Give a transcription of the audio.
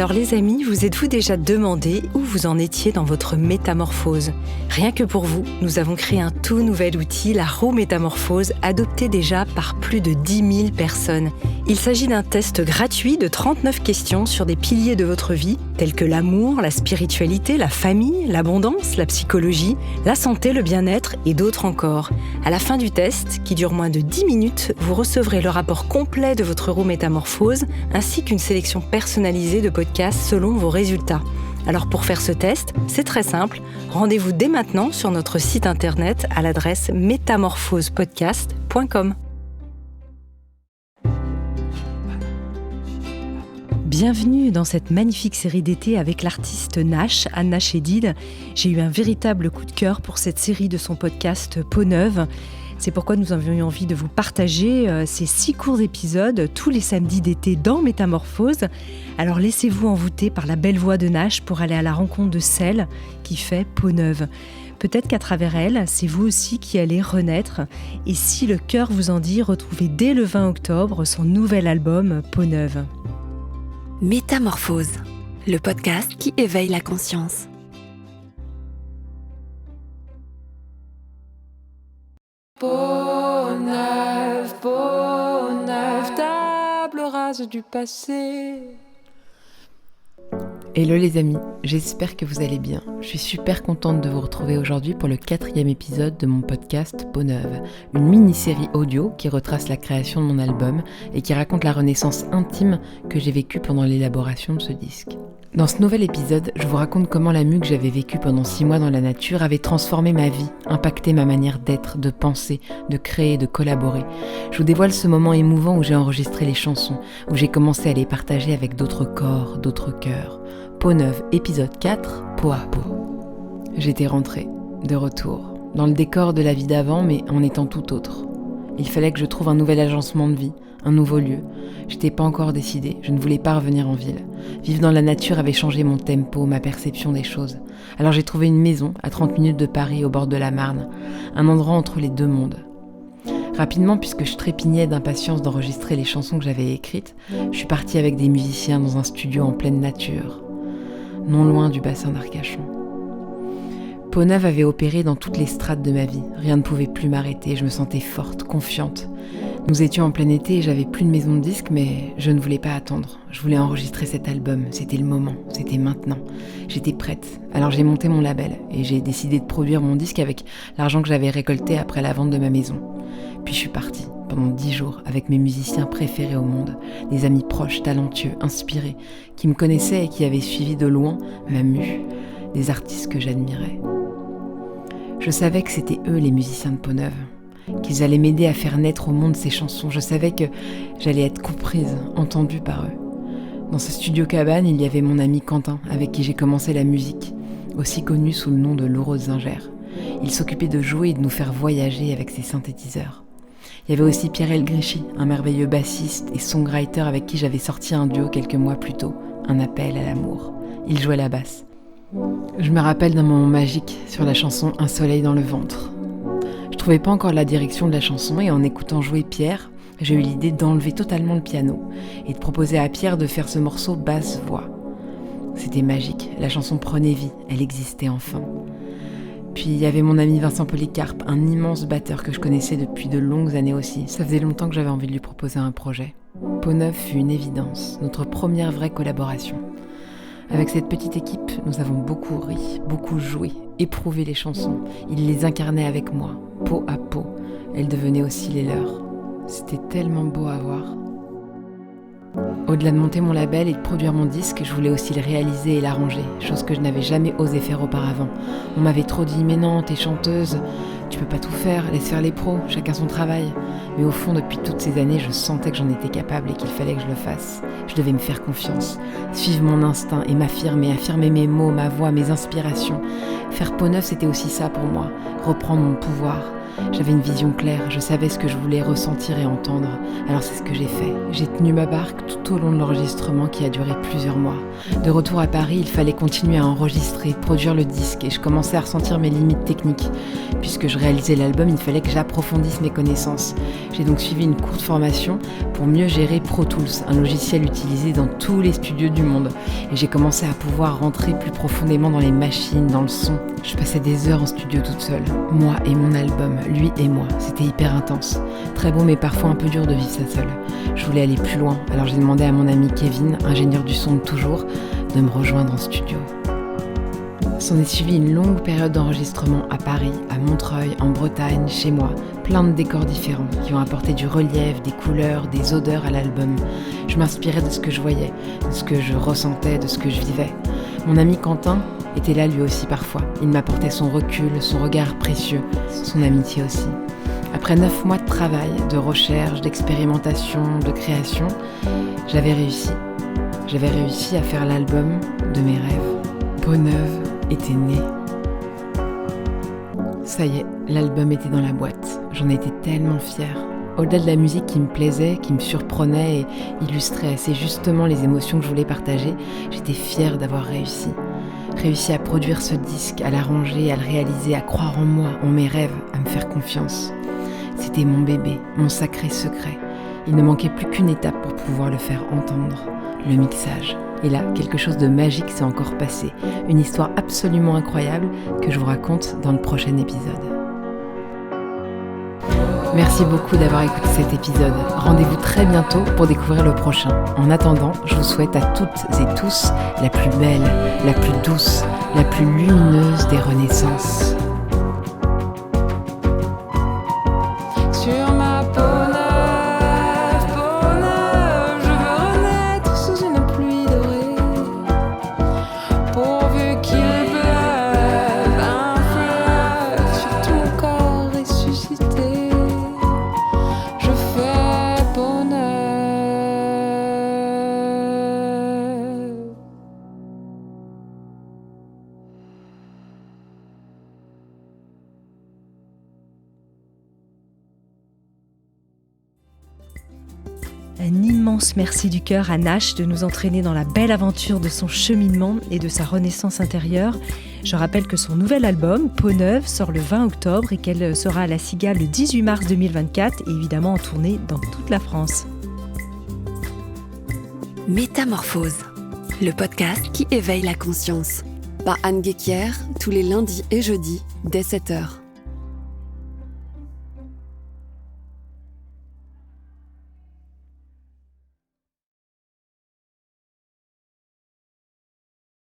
Alors les amis, vous êtes-vous déjà demandé où vous en étiez dans votre métamorphose ? Rien que pour vous, nous avons créé un tout nouvel outil, la roue métamorphose, adopté déjà par plus de 10 000 personnes. Il s'agit d'un test gratuit de 39 questions sur des piliers de votre vie, tels que l'amour, la spiritualité, la famille, l'abondance, la psychologie, la santé, le bien-être et d'autres encore. À la fin du test, qui dure moins de 10 minutes, vous recevrez le rapport complet de votre roue métamorphose, ainsi qu'une sélection personnalisée de podcasts selon vos résultats. Alors pour faire ce test, c'est très simple. Rendez-vous dès maintenant sur notre site internet à l'adresse métamorphosePodcast.com. Bienvenue dans cette magnifique série d'été avec l'artiste Nash, Anna Chédid. J'ai eu un véritable coup de cœur pour cette série de son podcast Peau Neuve. C'est pourquoi nous avions eu envie de vous partager ces 6 courts épisodes tous les samedis d'été dans Métamorphose. Alors laissez-vous envoûter par la belle voix de Nash pour aller à la rencontre de celle qui fait Peau Neuve. Peut-être qu'à travers elle, c'est vous aussi qui allez renaître. Et si le cœur vous en dit, retrouvez dès le 20 octobre son nouvel album Peau Neuve. Métamorphose, le podcast qui éveille la conscience. Peau neuve, table rase du passé. Hello les amis, j'espère que vous allez bien. Je suis super contente de vous retrouver aujourd'hui pour le 4e épisode de mon podcast Peau Neuve, une mini-série audio qui retrace la création de mon album et qui raconte la renaissance intime que j'ai vécue pendant l'élaboration de ce disque. Dans ce nouvel épisode, je vous raconte comment la mue que j'avais vécue pendant 6 mois dans la nature avait transformé ma vie, impacté ma manière d'être, de penser, de créer, de collaborer. Je vous dévoile ce moment émouvant où j'ai enregistré les chansons, où j'ai commencé à les partager avec d'autres corps, d'autres cœurs. Peau Neuve, épisode 4, peau à peau. J'étais rentrée, de retour, dans le décor de la vie d'avant, mais en étant tout autre. Il fallait que je trouve un nouvel agencement de vie, un nouveau lieu. J'étais pas encore décidée, je ne voulais pas revenir en ville. Vivre dans la nature avait changé mon tempo, ma perception des choses. Alors j'ai trouvé une maison, à 30 minutes de Paris, au bord de la Marne. Un endroit entre les deux mondes. Rapidement, puisque je trépignais d'impatience d'enregistrer les chansons que j'avais écrites, je suis partie avec des musiciens dans un studio en pleine nature, non loin du bassin d'Arcachon. Peau Neuve avait opéré dans toutes les strates de ma vie. Rien ne pouvait plus m'arrêter, je me sentais forte, confiante. Nous étions en plein été et j'avais plus de maison de disques, mais je ne voulais pas attendre. Je voulais enregistrer cet album, c'était le moment, c'était maintenant. J'étais prête, alors j'ai monté mon label et j'ai décidé de produire mon disque avec l'argent que j'avais récolté après la vente de ma maison. Puis je suis partie, pendant 10 jours, avec mes musiciens préférés au monde, des amis proches, talentueux, inspirés, qui me connaissaient et qui avaient suivi de loin ma mue, des artistes que j'admirais. Je savais que c'était eux les musiciens de Peau Neuve, qu'ils allaient m'aider à faire naître au monde ces chansons. Je savais que j'allais être comprise, entendue par eux. Dans ce studio cabane, il y avait mon ami Quentin, avec qui j'ai commencé la musique, aussi connu sous le nom de Lauro Zinger. Il s'occupait de jouer et de nous faire voyager avec ses synthétiseurs. Il y avait aussi Pierre Elgrischi, un merveilleux bassiste et songwriter avec qui j'avais sorti un duo quelques mois plus tôt, Un appel à l'amour. Il jouait la basse. Je me rappelle d'un moment magique sur la chanson Un soleil dans le ventre. Je trouvais pas encore la direction de la chanson et en écoutant jouer Pierre, j'ai eu l'idée d'enlever totalement le piano et de proposer à Pierre de faire ce morceau basse-voix. C'était magique, la chanson prenait vie, elle existait enfin. Puis il y avait mon ami Vincent Polycarpe, un immense batteur que je connaissais depuis de longues années aussi. Ça faisait longtemps que j'avais envie de lui proposer un projet. Peau Neuve fut une évidence, notre première vraie collaboration. Avec cette petite équipe, nous avons beaucoup ri, beaucoup joué, éprouvé les chansons. Ils les incarnaient avec moi, peau à peau. Elles devenaient aussi les leurs. C'était tellement beau à voir. Au-delà de monter mon label et de produire mon disque, je voulais aussi le réaliser et l'arranger, chose que je n'avais jamais osé faire auparavant. On m'avait trop dit « Mais non, t'es chanteuse, tu peux pas tout faire, laisse faire les pros, chacun son travail ». Mais au fond, depuis toutes ces années, je sentais que j'en étais capable et qu'il fallait que je le fasse. Je devais me faire confiance, suivre mon instinct et m'affirmer, affirmer mes mots, ma voix, mes inspirations. Faire Peau Neuve, c'était aussi ça pour moi, reprendre mon pouvoir. J'avais une vision claire, je savais ce que je voulais ressentir et entendre. Alors c'est ce que j'ai fait. J'ai tenu ma barque tout au long de l'enregistrement qui a duré plusieurs mois. De retour à Paris, il fallait continuer à enregistrer, produire le disque et je commençais à ressentir mes limites techniques. Puisque je réalisais l'album, il fallait que j'approfondisse mes connaissances. J'ai donc suivi une courte formation pour mieux gérer Pro Tools, un logiciel utilisé dans tous les studios du monde. Et j'ai commencé à pouvoir rentrer plus profondément dans les machines, dans le son. Je passais des heures en studio toute seule. Moi et mon album, lui et moi. C'était hyper intense. Très beau mais parfois un peu dur de vivre ça seule. Je voulais aller plus loin, alors j'ai demandé à mon ami Kevin, ingénieur du son de toujours, de me rejoindre en studio. S'en est suivi une longue période d'enregistrement à Paris, à Montreuil, en Bretagne, chez moi. Plein de décors différents qui ont apporté du relief, des couleurs, des odeurs à l'album. Je m'inspirais de ce que je voyais, de ce que je ressentais, de ce que je vivais. Mon ami Quentin était là lui aussi parfois. Il m'apportait son recul, son regard précieux, son amitié aussi. Après 9 mois de travail, de recherche, d'expérimentation, de création, j'avais réussi. J'avais réussi à faire l'album de mes rêves. Peau Neuve était née. Ça y est, l'album était dans la boîte. J'en étais tellement fière. Au-delà de la musique qui me plaisait, qui me surprenait et illustrait assez justement les émotions que je voulais partager, j'étais fière d'avoir réussi. Réussi à produire ce disque, à l'arranger, à le réaliser, à croire en moi, en mes rêves, à me faire confiance. C'était mon bébé, mon sacré secret. Il ne manquait plus qu'une étape pour pouvoir le faire entendre, le mixage. Et là, quelque chose de magique s'est encore passé. Une histoire absolument incroyable que je vous raconte dans le prochain épisode. Merci beaucoup d'avoir écouté cet épisode. Rendez-vous très bientôt pour découvrir le prochain. En attendant, je vous souhaite à toutes et tous la plus belle, la plus douce, la plus lumineuse des renaissances. Sur ma peau neuve, je veux renaître sous une pluie dorée. Pourvu qu'il pleuve un fleuve sur tout mon corps ressuscité. Je fais peau neuve. Un immense merci du cœur à Nash de nous entraîner dans la belle aventure de son cheminement et de sa renaissance intérieure. Je rappelle que son nouvel album, Peau Neuve, sort le 20 octobre et qu'elle sera à la Cigale le 18 mars 2024 et évidemment en tournée dans toute la France. Métamorphose, le podcast qui éveille la conscience. Par Anne Guéquière, tous les lundis et jeudis, dès 7h.